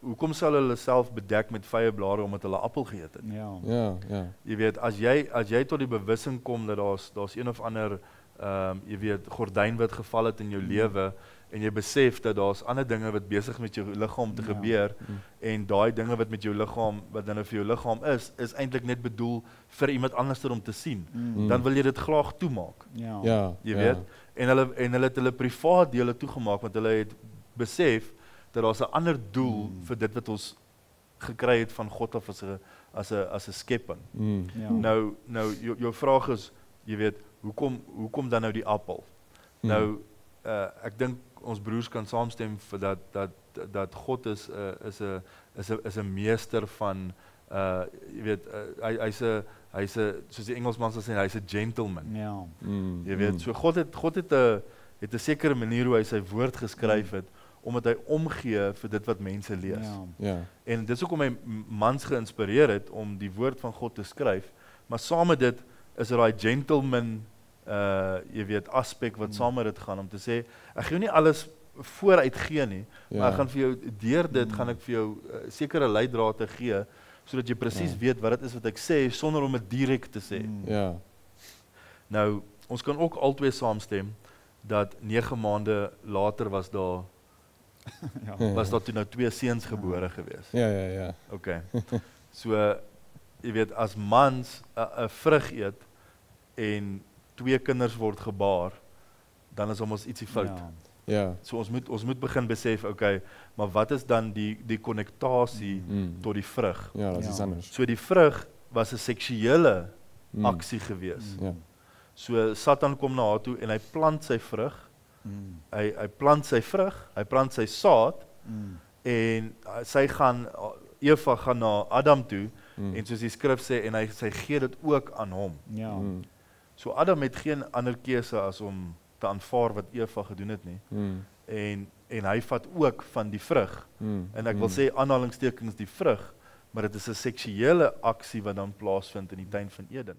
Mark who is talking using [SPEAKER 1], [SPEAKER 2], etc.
[SPEAKER 1] hoekom sal hulle self bedek met vye blare omdat hulle appel geëet het?
[SPEAKER 2] Ja.
[SPEAKER 1] Jy weet, as jy tot die bewussing kom dat daar's een of ander jy weet, gordyn wat geval het in jou lewe en jy besef dat daar's ander dinge wat besig met jou liggaam te gebeur en daai dinge wat met jou liggaam, wat dan nou vir jou liggaam is eintlik net bedoel vir iemand anders om te sien. Dan wil jy dit graag toemaak. Jy weet, en hulle het hulle privaat dele toegemaak want hulle het besef dat daar's 'n ander doel vir dit wat ons gekry het van God af as 'n skepping. Nou jou vraag is, jy weet, hoekom dan nou die appel? Nou ek dink ons broers kan saamstem vir dat God is 'n meester van jy weet, hy's 'n soos die Engelsman sal sê, hy's 'n gentleman. Jy weet, so God het 'n sekere manier hoe hy sy woord geskryf het omdat hy omgee vir dit wat mense lees. En dis hoekom hy mans geïnspireer het om die woord van God te skryf, maar saam met dit is daai gentleman jy weet, aspek wat saam met dit gaan, om te sê, ek gaan nie alles vooruit gee nie, maar ek gaan vir jou, deur dit gaan ek vir jou sekere leidrade gee, sodat jy presies weet wat dit is wat ek sê, sonder om dit direk te sê. Nou, ons kan ook albei saamstem, dat 9 maande later was daar toe nou 2 seuns gebore gewees. Okay. So, jy weet, as mans 'n vrug eet, en 2 kinders word gebaar, dan is ons ietsie fout. So ons moet begin besef, okay, maar wat is dan die konnektasie tot die vrug?
[SPEAKER 2] Dat is anders.
[SPEAKER 1] So die vrug was 'n seksuele aksie gewees. So Satan kom na haar toe en hy plant sy vrug. Hy plant sy vrug, hy plant sy saad en Eva gaan na Adam toe en soos die skrif sê en sy gee dit ook aan hom. So Adam het geen ander keuse as om te aanvaar wat Eva gedoen het nie. En hy vat ook van die vrug. En ek wil sê aanhalingstekens die vrug, maar dit is 'n seksuele aksie wat dan plaasvind in die tuin van Eden.